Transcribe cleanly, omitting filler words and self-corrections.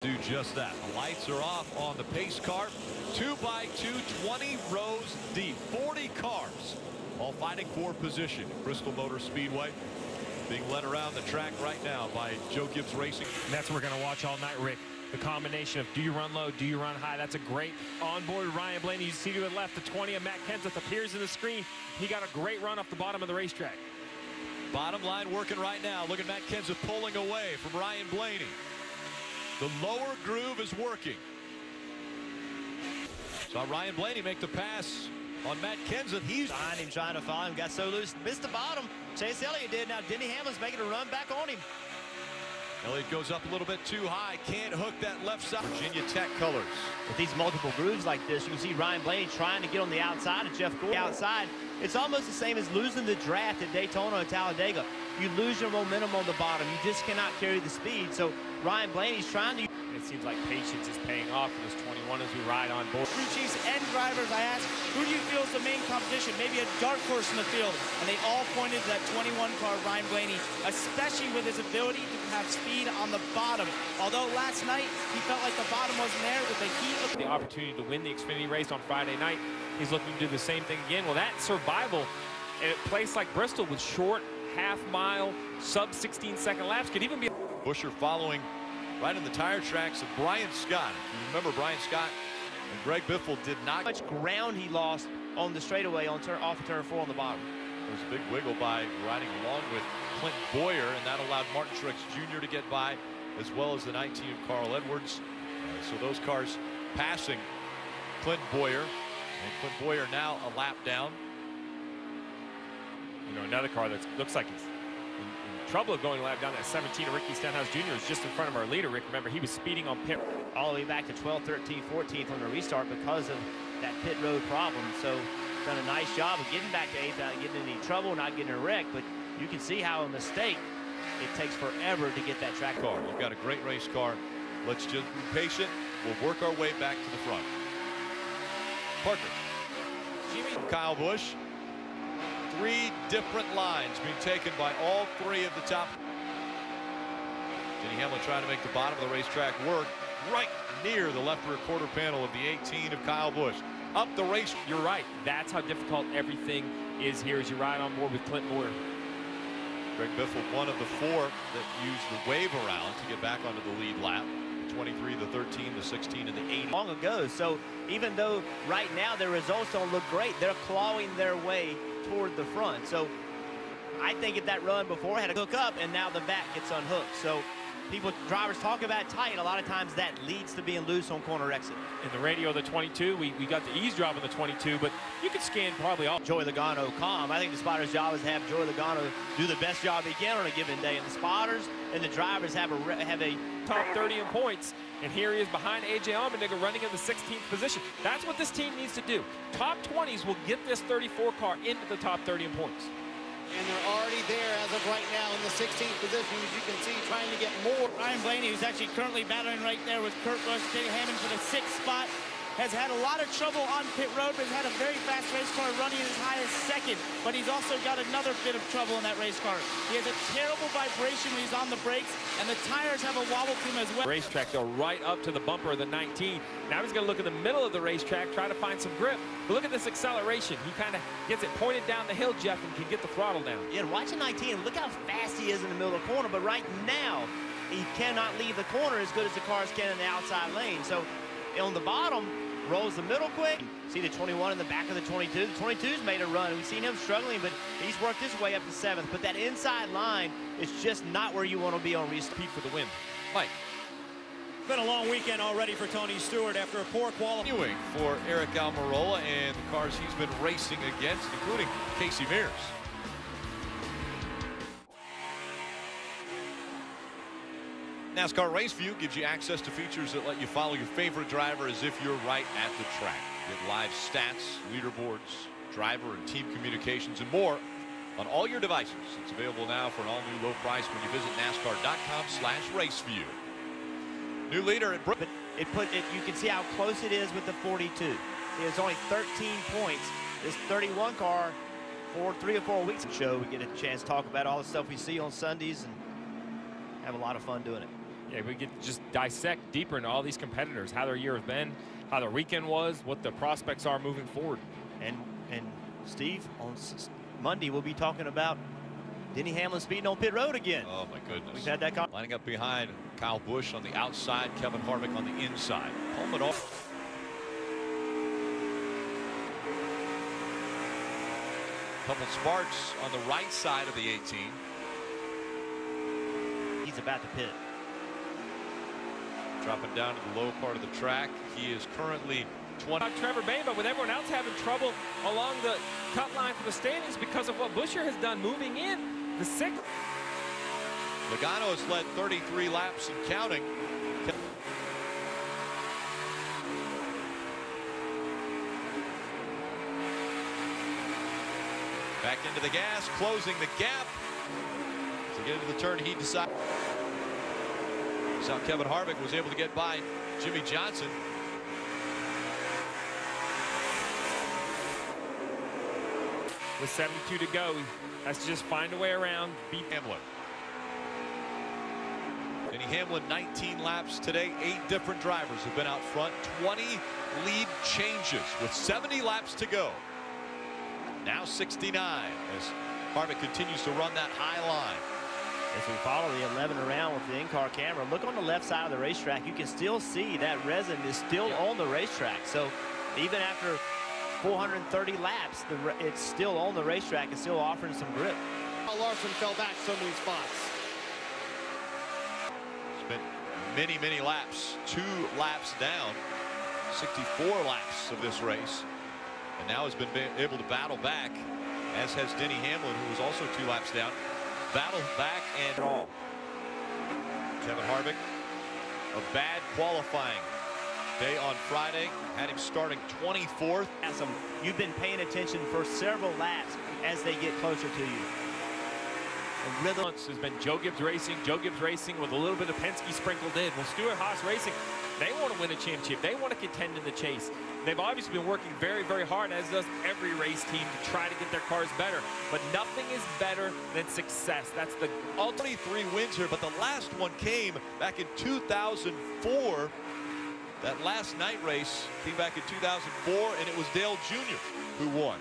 Do just that. The lights are off on the pace car. 2x2, 20 rows deep, 40 cars, all fighting for position. Bristol Motor Speedway being led around the track right now by Joe Gibbs Racing. And that's what we're going to watch all night, Rick. The combination of do you run low, do you run high? That's a great onboard Ryan Blaney. You see to the left, the 20 of Matt Kenseth appears in the screen. He got a great run off the bottom of the racetrack. Bottom line working right now. Look at Matt Kenseth pulling away from Ryan Blaney. The lower groove is working. Saw Ryan Blaney make the pass on Matt Kenseth. He's behind him, trying to follow him. Got so loose, missed the bottom. Chase Elliott did. Now Denny Hamlin's making a run back on him. Elliott goes up a little bit too high. Can't hook that left side. Virginia Tech colors. With these multiple grooves like this, you can see Ryan Blaney trying to get on the outside of Jeff Gordon. Outside, it's almost the same as losing the draft at Daytona or Talladega. You lose your momentum on the bottom. You just cannot carry the speed. So Ryan Blaney's trying to. It seems like patience is paying off for this 21 as we ride on board. Crew chiefs and drivers, I asked, who do you feel is the main competition? Maybe a dark horse in the field. And they all pointed to that 21 car, Ryan Blaney, especially with his ability to have speed on the bottom. Although last night, he felt like the bottom wasn't there with the heat. The opportunity to win the Xfinity race on Friday night. He's looking to do the same thing again. Well, that survival at a place like Bristol with short, half-mile, sub-16-second laps could even be. Busher following right in the tire tracks of Brian Scott. If you remember, Brian Scott and Greg Biffle did not. Much ground he lost on the straightaway on off of turn 4 on the bottom. There was a big wiggle by riding along with Clinton Boyer, and that allowed Martin Truex Jr. to get by, as well as the 19 of Carl Edwards. So those cars passing Clinton Boyer, and Clinton Boyer now a lap down. You know, another car that looks like it's in trouble of going a lap down. That 17 of Ricky Stenhouse Jr. is just in front of our leader. Rick, remember, he was speeding on pit. All the way back to 12th, 13th, 14th on the restart because of that pit road problem. So done a nice job of getting back to 8th, not getting in any trouble, not getting a wreck. But you can see how a mistake, it takes forever to get that track car. You've got a great race car. Let's just be patient. We'll work our way back to the front. Parker. Jimmy. Kyle Busch. 3 different lines being taken by all 3 of the top. Denny Hamlin trying to make the bottom of the racetrack work right near the left rear quarter panel of the 18 of Kyle Busch. Up the race. You're right. That's how difficult everything is here as you ride on board with Clinton Boyer. Greg Biffle, one of the 4 that used the wave around to get back onto the lead lap. The 23, the 13, the 16, and the 80. Long ago. So even though right now their results don't look great, they're clawing their way toward the front. So I think if that run before had to hook up and now the back gets unhooked. So drivers talk about tight. A lot of times that leads to being loose on corner exit. In the radio of the 22, we got the eavesdrop on the 22, but you could scan probably all. Joey Logano calm. I think the spotter's job is to have Joey Logano do the best job he can on a given day. And the spotters and the drivers have a top 30 in points. And here he is behind A.J. Allmendinger running in the 16th position. That's what this team needs to do. Top 20s will get this 34 car into the top 30 in points. And they're already there as of right now in the 16th position, as you can see, trying to get more. Ryan Blaney, who's actually currently battling right there with Kurt Busch, Denny Hamlin for the 6th spot, has had a lot of trouble on pit road, but has had a very fast race car running as high as 2nd. But he's also got another bit of trouble in that race car. He has a terrible vibration when he's on the brakes, and the tires have a wobble to him as well. Racetrack, though, right up to the bumper of the 19. Now he's going to look in the middle of the racetrack, try to find some grip. But look at this acceleration. He kind of gets it pointed down the hill, Jeff, and can get the throttle down. Yeah, watching 19, look how fast he is in the middle of the corner. But right now, he cannot leave the corner as good as the cars can in the outside lane. So on the bottom, rolls the middle quick. See the 21 in the back of the 22. The 22's made a run. We've seen him struggling, but he's worked his way up to 7th. But that inside line is just not where you want to be on restart. For the win. Mike. It's been a long weekend already for Tony Stewart after a poor qualifying. For Eric Almirola and the cars he's been racing against, including Casey Mears. NASCAR Race View gives you access to features that let you follow your favorite driver as if you're right at the track. Get live stats, leaderboards, driver and team communications, and more on all your devices. It's available now for an all-new low price when you visit NASCAR.com/raceview. New leader at Brooklyn. You can see how close it is with the 42. It's only 13 points. This 31 car, 3 or 4 weeks show, we get a chance to talk about all the stuff we see on Sundays and have a lot of fun doing it. Yeah, we get to just dissect deeper into all these competitors, how their year has been, how their weekend was, what the prospects are moving forward. And Steve, on Monday we'll be talking about Denny Hamlin speeding on pit road again. Oh my goodness. We've had that. Lining up behind Kyle Busch on the outside, Kevin Harvick on the inside. Pullman off. Couple sparks on the right side of the 18. He's about to pit. Dropping down to the low part of the track. He is currently 20. Trevor Bayne, but with everyone else having trouble along the cut line for the standings because of what Buescher has done moving in the sixth. Logano has led 33 laps and counting. Back into the gas, closing the gap. To get into the turn, he decided. So Kevin Harvick was able to get by Jimmy Johnson. With 72 to go, he has to just find a way around, beat Hamlin. Denny Hamlin, 19 laps today. 8 different drivers have been out front. 20 lead changes with 70 laps to go. Now 69 as Harvick continues to run that high line. As we follow the 11 around with the in-car camera, look on the left side of the racetrack. You can still see that resin is still on the racetrack. So even after 430 laps, it's still on the racetrack. It's still offering some grip. Larson fell back so many spots. Spent many laps, 2 laps down, 64 laps of this race, and now has been able to battle back, as has Denny Hamlin, who was also 2 laps down. Battled back and all. Kevin Harvick, a bad qualifying day on Friday, had him starting 24th. You've been paying attention for several laps as they get closer to you. And rhythm has been Joe Gibbs Racing. Joe Gibbs Racing with a little bit of Penske sprinkled in. Well, Stewart Haas Racing, they want to win a championship. They want to contend in the chase. They've obviously been working very hard, as does every race team, to try to get their cars better. But nothing is better than success. That's the ultimate. 23 wins here, but the last one came back in 2004. That last night race came back in 2004, and it was Dale Jr. who won.